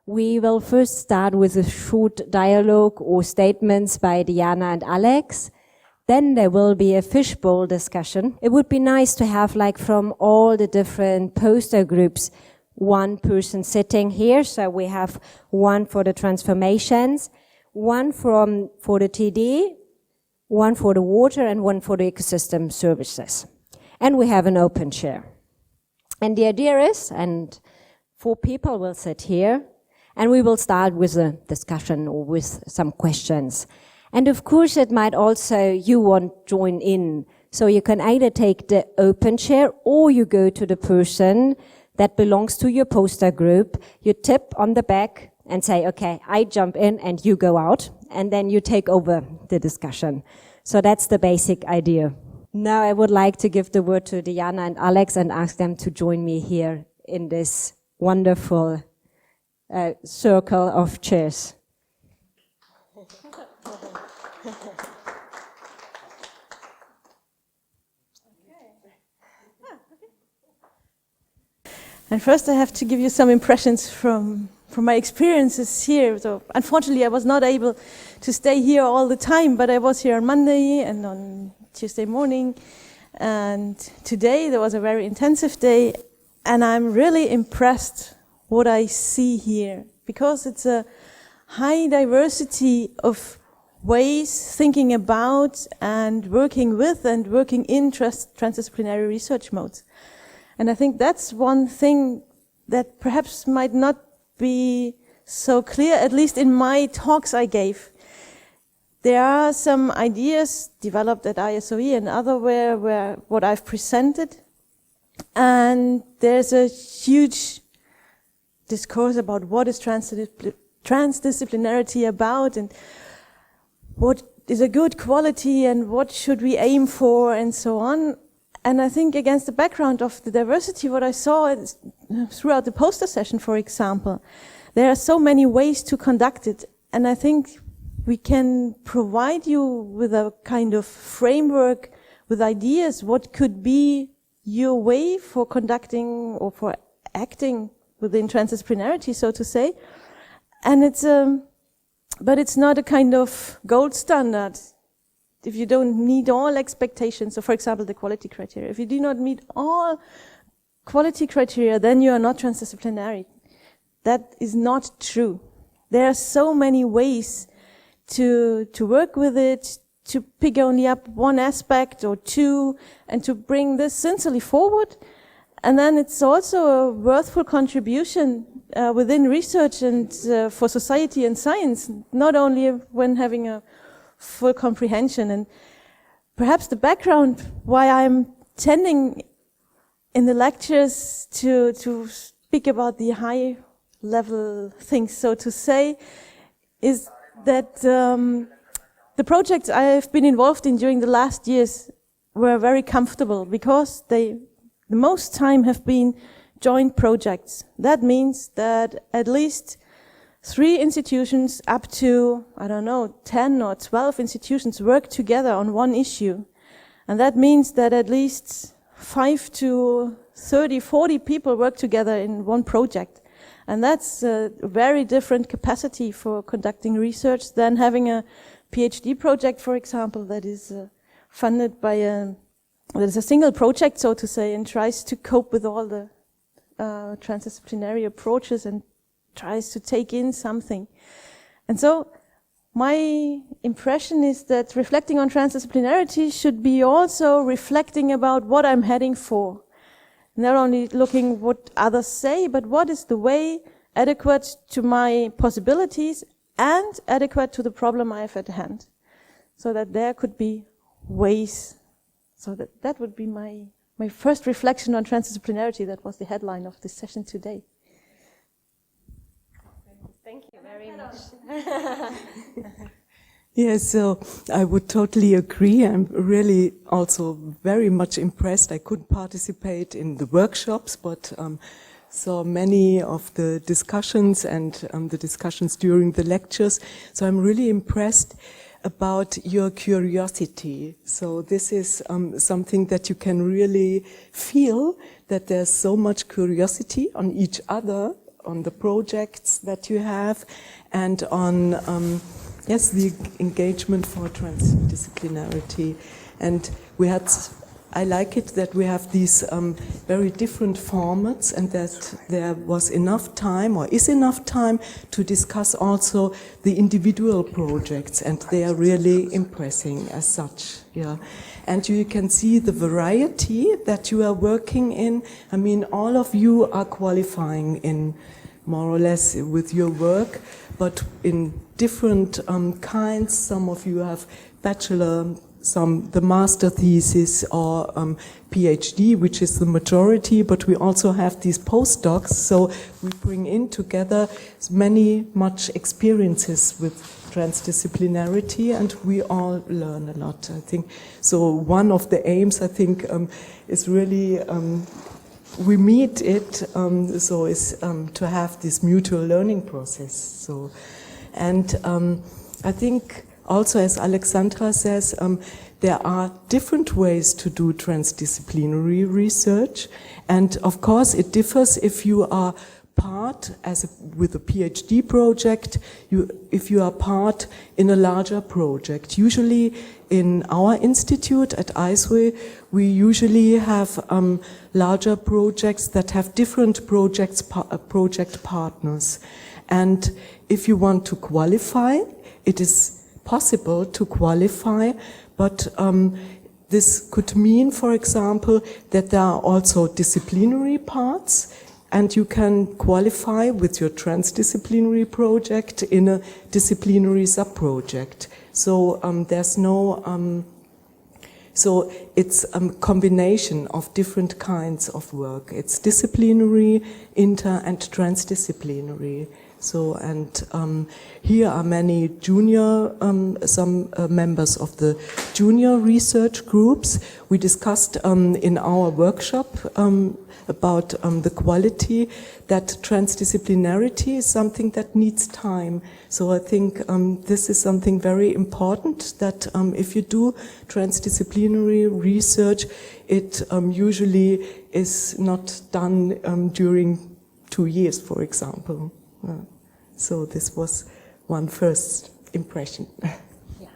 We will first start with a short dialogue or statements by Diana and Alex. Then there will be a fishbowl discussion. It would be nice to have, like, from all the different poster groups, one person sitting here. So we have one for the transformations, one for the TD, one for the water, and one for the ecosystem services. And we have an open chair. And the idea is, and 4 people will sit here, and we will start with a discussion or with some questions. And of course, it might also, you want to join in. So you can either take the open chair or you go to the person that belongs to your poster group. You tip on the back and say, okay, I jump in and you go out. And then you take over the discussion. So that's the basic idea. Now I would like to give the word to Diana and Alex and ask them to join me here in this wonderful circle of chairs. And first I have to give you some impressions from my experiences here. So unfortunately I was not able to stay here all the time, but I was here on Monday and on Tuesday morning. And today there was a very intensive day, and I'm really impressed what I see here, because it's a high diversity of ways thinking about and working with and working in transdisciplinary research modes. And I think that's one thing that perhaps might not be so clear, at least in my talks I gave. There are some ideas developed at ISOE and otherwhere where what I've presented, and there's a huge discourse about what is transdisciplinarity about, and what is a good quality, and what should we aim for, and so on. And I think against the background of the diversity, what I saw is, throughout the poster session, for example, there are so many ways to conduct it. And I think we can provide you with a kind of framework, with ideas, what could be your way for conducting or for acting within transdisciplinarity, so to say. And but it's not a kind of gold standard. If you don't meet all expectations, so for example, the quality criteria, if you do not meet all quality criteria, then you are not transdisciplinary. That is not true. There are so many ways to work with it, to pick only up one aspect or two, and to bring this sincerely forward. And then it's also a worthwhile contribution within research and for society and science, not only when having a full comprehension. And perhaps the background why I'm tending in the lectures to speak about the high level things, so to say, is that the projects I have been involved in during the last years were very comfortable, because the most time have been joint projects. That means that at least 3 institutions up to, 10 or 12 institutions work together on one issue. And that means that at least 5 to 30, 40 people work together in one project. And that's a very different capacity for conducting research than having a PhD project, for example, that is funded by that is a single project, so to say, and tries to cope with all the transdisciplinary approaches and tries to take in something. And so my impression is that reflecting on transdisciplinarity should be also reflecting about what I'm heading for. Not only looking what others say, but what is the way adequate to my possibilities and adequate to the problem I have at hand. So that there could be ways. So that would be my first reflection on transdisciplinarity. That was the headline of this session today. Thank you very much. Yes, so I would totally agree. I'm really also very much impressed. I couldn't participate in the workshops, but saw many of the discussions and the discussions during the lectures. So I'm really impressed about your curiosity. So this is something that you can really feel, that there's so much curiosity on each other on the projects that you have, and on yes, the engagement for transdisciplinarity. And we had, I like it that we have these very different formats, and that there was enough time, or is enough time, to discuss also the individual projects, and they are really impressing as such. Yeah. And you can see the variety that you are working in. I mean, all of you are qualifying in more or less with your work, but in different kinds. Some of you have bachelor, some the master thesis, or PhD, which is the majority, but we also have these postdocs, so we bring in together much experiences with transdisciplinarity, and we all learn a lot, I think. So one of the aims, I think, is really, we meet it, so is to have this mutual learning process. So, and I think also, as Alexandra says, there are different ways to do transdisciplinary research, and of course it differs if you are part, with a PhD project, if you are part in a larger project. Usually in our institute at ISWE, we usually have larger projects that have different project partners. And if you want to qualify, it is possible to qualify, but this could mean, for example, that there are also disciplinary parts, and you can qualify with your transdisciplinary project in a disciplinary sub-project. So there's no, so it's a combination of different kinds of work. It's disciplinary, inter and transdisciplinary. So, and here are many junior, some members of the junior research groups. We discussed in our workshop about the quality, that transdisciplinarity is something that needs time. So I think this is something very important, that if you do transdisciplinary research, it usually is not done during 2 years, for example. So this was one first impression. Yeah.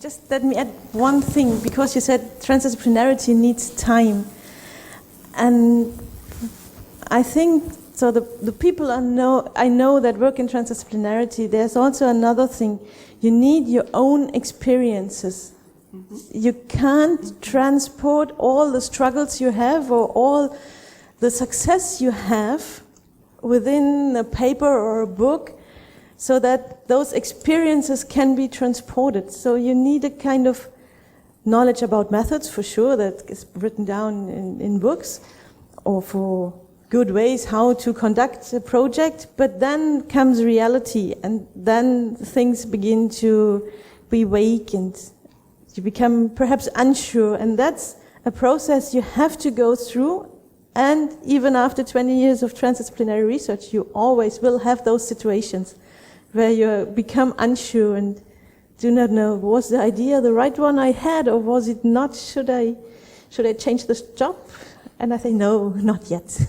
Just let me add one thing, because you said transdisciplinarity needs time. And I think, so the people I know that work in transdisciplinarity, there's also another thing. You need your own experiences. Mm-hmm. You can't transport all the struggles you have or all the success you have within a paper or a book, so that those experiences can be transported. So you need a kind of knowledge about methods, for sure, that is written down in books, or for good ways how to conduct a project, but then comes reality, and then things begin to be vague, and you become perhaps unsure, and that's a process you have to go through. And even after 20 years of transdisciplinary research, you always will have those situations where you become unsure and do not know, was the idea the right one I had, or was it not? Should I change this job? And I say, no, not yet.